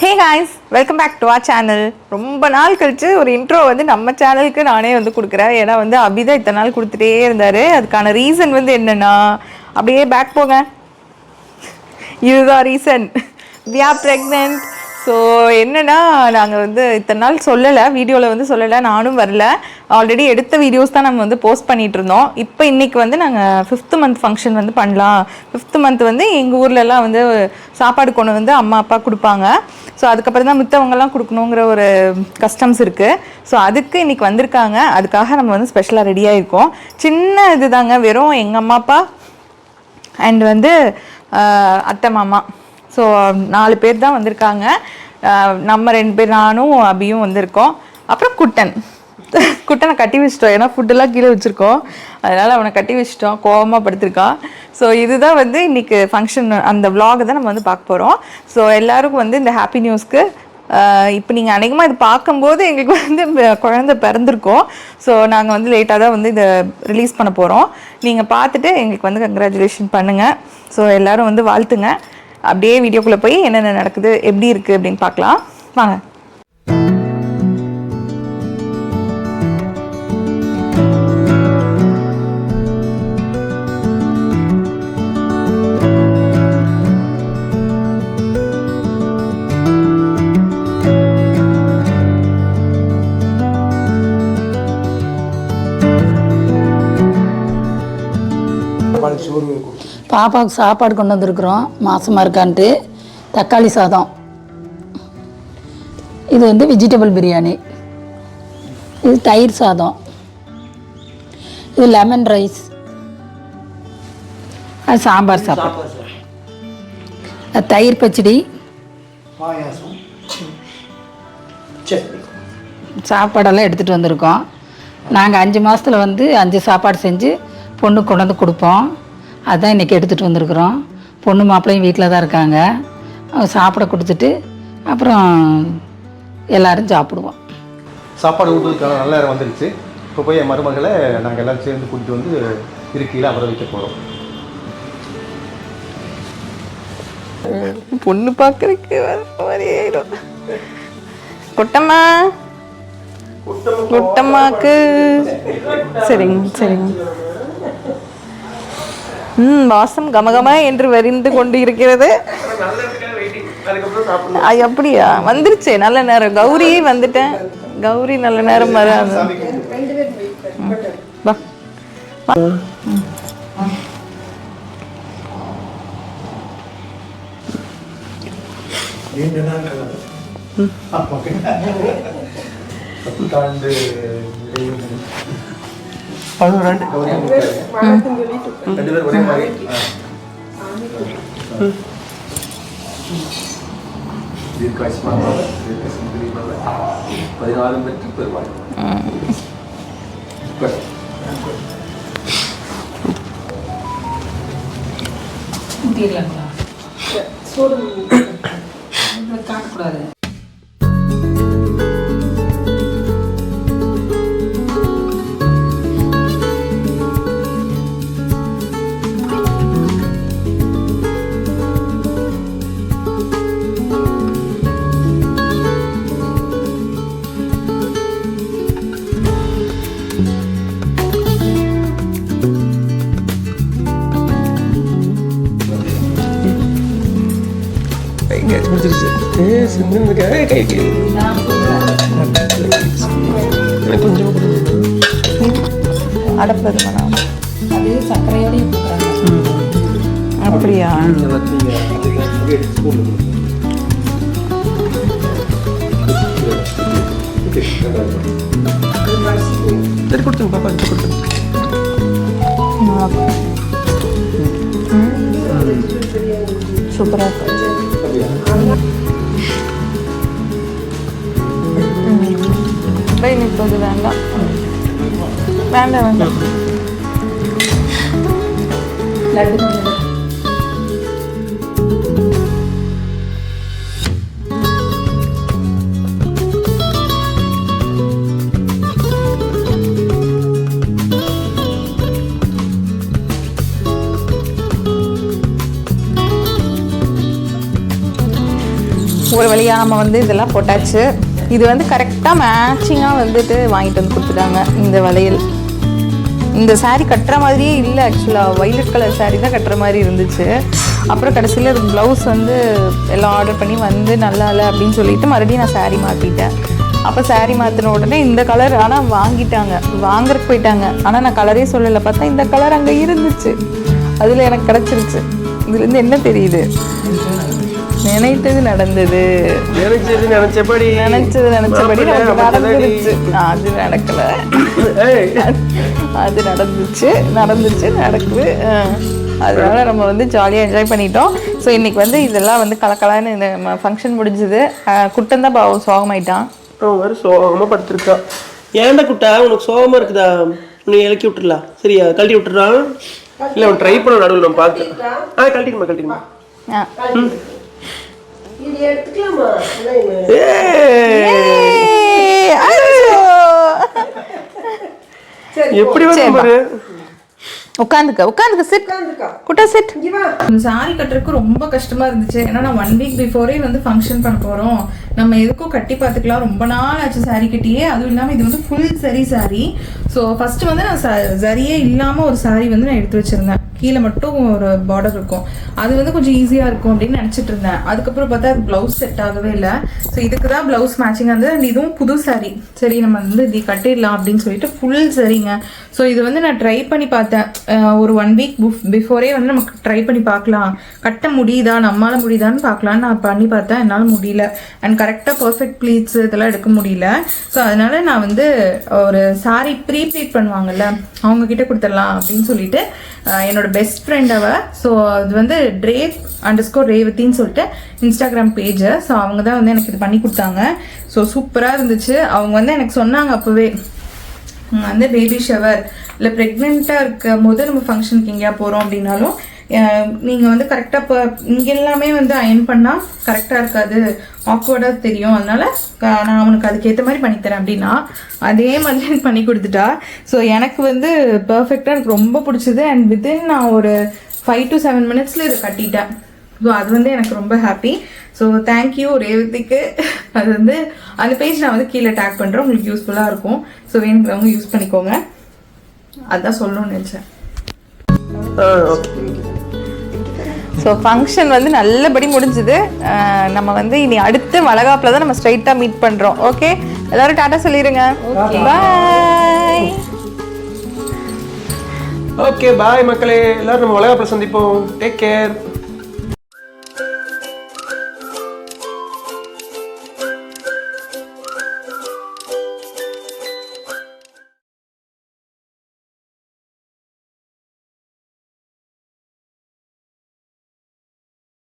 Hey guys, welcome back to our channel. ரொம்ப நாள் கழிச்சு ஒரு இன்ட்ரோ வந்து நம்ம சேனலுக்கு நானே வந்து கொடுக்குறேன். ஏன்னா வந்து அபிதா இத்தனை நாள் கொடுத்துட்டே இருந்தாரு. அதுக்கான ரீசன் வந்து என்னன்னா, அப்படியே பேக் போங்க, இதுதான் reason. We are pregnant. So என்னென்னா நாங்கள் வந்து இத்தனை நாள் சொல்லலை, வீடியோவில் வந்து சொல்லலை, நானும் வரல. ஆல்ரெடி எடுத்த வீடியோஸ் தான் நம்ம வந்து போஸ்ட் பண்ணிகிட்டு இருந்தோம். இப்போ இன்றைக்கி வந்து நாங்கள் 5th மந்த் ஃபங்க்ஷன் வந்து பண்ணலாம். 5th மந்த் வந்து எங்கள் ஊர்லலாம் வந்து சாப்பாடு கொண்டு வந்து அம்மா அப்பா கொடுப்பாங்க. ஸோ அதுக்கப்புறம் தான் மித்தவங்கலாம் கொடுக்கணுங்கிற ஒரு கஸ்டம்ஸ் இருக்குது. ஸோ அதுக்கு இன்றைக்கி வந்திருக்காங்க. அதுக்காக நம்ம வந்து ஸ்பெஷலாக ரெடியாக இருக்கோம். சின்ன இது தாங்க, வெறும் எங்கள் அம்மா அப்பா அண்ட் வந்து அத்தை மாமா, ஸோ 4 பேர் தான் வந்திருக்காங்க. நம்ம 2 பேர், நானும் அபியும் வந்திருக்கோம். அப்புறம் குட்டனை கட்டி வச்சிட்டோம். ஏன்னா ஃபுட்டெல்லாம் கீழே வச்சுருக்கோம், அதனால் அவனை கட்டி வச்சிட்டோம். கோவமாக படுத்திருக்கான். ஸோ இதுதான் வந்து இன்றைக்கி ஃபங்க்ஷன், அந்த விலாகை தான் நம்ம வந்து பார்க்க போகிறோம். ஸோ எல்லாருக்கும் வந்து இந்த ஹாப்பி நியூஸ்க்கு இப்போ நீங்கள் அநேகமாக இது பார்க்கும்போது எங்களுக்கு வந்து குழந்தை பிறந்திருக்கோம். ஸோ நாங்கள் வந்து லேட்டாக தான் வந்து இதை ரிலீஸ் பண்ண போகிறோம். நீங்கள் பார்த்துட்டு எங்களுக்கு வந்து கங்க்ராச்சுலேஷன் பண்ணுங்கள். ஸோ எல்லோரும் வந்து வாழ்த்துங்க. அப்படியே வீடியோக்குள்ளே போய் என்னென்ன நடக்குது, எப்படி இருக்குது அப்படின்னு பார்க்கலாம் வாங்க. பாப்பாவுக்கு சாப்பாடு கொண்டு வந்திருக்கிறோம், மாசமாக இருக்கான்ட்டு. தக்காளி சாதம், இது வந்து வெஜிடபிள் பிரியாணி, இது தயிர் சாதம், இது லெமன் ரைஸ், அது சாம்பார் சாப்பாடு, அது தயிர் பச்சடி, சாப்பாடெல்லாம் எடுத்துகிட்டு வந்திருக்கோம். நாங்கள் 5 மாதத்தில் வந்து 5 சாப்பாடு செஞ்சு பொண்ணு கொண்டு வந்து கொடுப்போம். அதுதான் இன்றைக்கி எடுத்துகிட்டு வந்திருக்குறோம். பொண்ணு மாப்பிள்ளையும் வீட்டில் தான் இருக்காங்க. சாப்பிட கொடுத்துட்டு அப்புறம் எல்லோரும் சாப்பிடுவோம். சாப்பாடு ஊட்டுறதுக்கான நல்ல நேரம் வந்துடுச்சு. இப்போ போய் என் மருமகளை நாங்கள் எல்லோரும் சேர்ந்து கூட்டிகிட்டு வந்து இருக்கையில் அப்புறம் வைக்க போகிறோம். பொண்ணு பார்க்குறதுக்கு வரையிடும். குட்டம்மா, குட்டம்மாக்கு சரிங்க சரிங்க. வாசம் கமகமா என்று வரிந்து கொண்டு இருக்கிறது. அப்படியா, வந்துருச்சு நல்ல நேரம். கௌரியே வந்துட்டேன். கௌரி நல்ல நேரம் வராது. காட்டக்கூடாது. அடப்பது மனம் அது சர்க்கரையோடையும் அப்படியா? சரி கொடுத்துங்க பாப்பா, இது கொடுத்துங்க. சூப்பராக இருக்கு. இப்போது வேண்டாம் வேண்டாம் வேண்டாம். லட்டு ஒரு வழி ஜாலியாக நம்ம வந்து இதெல்லாம் போட்டாச்சு. இது வந்து கரெக்டாக மேட்சிங்காக வந்துட்டு வாங்கிட்டு வந்து கொடுத்துட்டாங்க. இந்த வளையல் இந்த saree கட்டுற மாதிரியே இல்லை, ஆக்சுவலாக வைலட் கலர் saree தான் கட்டுற மாதிரி இருந்துச்சு. அப்புறம் கடைசியில் அதுக்கு ப்ளவுஸ் வந்து எல்லாம் ஆர்டர் பண்ணி வந்து நல்லா இல்லை அப்படின்னு சொல்லிட்டு மறுபடியும் நான் saree மாற்றிட்டேன். அப்போ saree மாற்றின உடனே இந்த கலர் ஆனால் வாங்கிட்டாங்க, வாங்குறதுக்கு போயிட்டாங்க. ஆனால் நான் கலரே சொல்லலை, பார்த்தா இந்த கலர் அங்கே இருந்துச்சு, அதில் எனக்கு கிடச்சிருச்சு. இதுலேருந்து என்ன தெரியுது, நினைத்தது நடந்தது, நினைச்சபடி நடந்துருச்சு. அது நடக்கல, அது நடந்துச்சு நடக்குது. அதனால நம்ம வந்து ஜாலியாக என்ஜாய் பண்ணிட்டோம். ஸோ இன்னைக்கு வந்து இதெல்லாம் வந்து கலக்கலான்னு இந்த ஃபங்க்ஷன் முடிஞ்சது. குட்டன் தான் பாவம் சோகமாயிட்டான், அவன் சோகமாக படுத்துருக்கான். ஏன்டா குட்டா உனக்கு சோகமாக இருக்குதா? நீ இலக்கி விட்டுறலாம், சரியா? கழட்டி விட்டுறான். இல்லை அவன் ட்ரை பண்ண நடுவில் நம்ம பார்த்து கழட்டிக்குமா. எப்படி வந்து உட்காந்துக்க சிட் குட்டா சிட். சாரி கட்டுறதுக்கு ரொம்ப கஷ்டமா இருந்துச்சு. ஏன்னா நான் 1 வீக் பிஃபோரே வந்து ஃபங்க்ஷன் பண்ண போறோம், நம்ம எதுக்கும் கட்டி பார்த்துக்கலாம். ரொம்ப நாள் ஆச்சு சாரி கட்டியே. அதுவும் இல்லாமல் இது வந்து ஃபுல் சரி சாரி. ஸோ ஃபர்ஸ்ட் வந்து நான் சரியே இல்லாமல் ஒரு சாரி வந்து நான் எடுத்து வச்சிருந்தேன், கீழே மட்டும் ஒரு பார்டர் இருக்கும். அது வந்து கொஞ்சம் ஈஸியாக இருக்கும் அப்படின்னு நினச்சிட்டு இருந்தேன். அதுக்கப்புறம் பார்த்தா அது ப்ளவுஸ் செட் ஆகவே இல்லை. ஸோ இதுக்கு தான் ப்ளவுஸ் மேட்சிங் வந்து இதுவும் புது சாரி. சரி நம்ம வந்து இது கட்டிடலாம் அப்படின்னு சொல்லிட்டு ஃபுல் சரிங்க. ஸோ இது வந்து நான் ட்ரை பண்ணி பார்த்தேன். ஒரு 1 வீக் பிஃபோரே வந்து நமக்கு ட்ரை பண்ணி பார்க்கலாம், கட்ட முடியுதா, நம்மளால முடியுதான்னு பார்க்கலான்னு நான் பண்ணி பார்த்தேன். என்னால் முடியல. அண்ட் கரெக்டாக பர்ஃபெக்ட் ப்ளீட்ஸ் இதெல்லாம் எடுக்க முடியல. ஸோ அதனால நான் வந்து ஒரு சாரி ப்ளீட் பண்ணுவாங்கல்ல, அவங்க கிட்ட கொடுத்துடலாம் அப்படின்னு சொல்லிட்டு என்னோட பெஸ்ட் ஃப்ரெண்ட் அவ. ஸோ அது வந்து @ரேவதின்னு சொல்லிட்டு இன்ஸ்டாகிராம் பேஜ். ஸோ அவங்க தான் வந்து எனக்கு இது பண்ணி கொடுத்தாங்க. ஸோ சூப்பராக இருந்துச்சு. அவங்க வந்து எனக்கு சொன்னாங்க அப்போவே, வந்து பேபி ஷவர் இல்லை ப்ரெக்னெண்ட்டாக இருக்கும் போது நம்ம ஃபங்க்ஷனுக்கு எங்கேயா போகிறோம் அப்படின்னாலும் நீங்கள் வந்து கரெக்டாக இப்போ இங்கே எல்லாமே வந்து அயன் பண்ணால் கரெக்டாக இருக்காது, ஆக்வர்டாக தெரியும், அதனால நான் அவனுக்கு அதுக்கேற்ற மாதிரி பண்ணித்தரேன் அப்படின்னா அதே மாதிரி எனக்கு பண்ணி கொடுத்துட்டா. ஸோ எனக்கு வந்து பர்ஃபெக்டாக எனக்கு ரொம்ப பிடிச்சது. அண்ட் வித்தின் நான் ஒரு 5 to 7 மினிட்ஸில் இதை கட்டிட்டேன். ஸோ அது வந்து எனக்கு ரொம்ப ஹாப்பி. So thank you ரேவதிக்கு. அது வந்து அந்த பேஜ் நான் வந்து கீழே டேக் பண்ணுறேன், உங்களுக்கு யூஸ்ஃபுல்லாக இருக்கும். ஸோ வேணுங்கிறவங்க யூஸ் பண்ணிக்கோங்க. அதான் சொல்லணும்னு நினச்சேன். ஸோ ஃபங்க்ஷன் வந்து நல்லபடி முடிஞ்சுது. நம்ம வந்து இனி அடுத்து வளகாப்பில் தான் நம்ம ஸ்ட்ரைட்டாக மீட் பண்ணுறோம். ஓகே, எல்லாரும் டாட்டா சொல்லிடுங்க. பாய். ஓகே பாய் மக்களே, எல்லாரும் நம்ம வளகாப்பில் சந்திப்போம். Take care.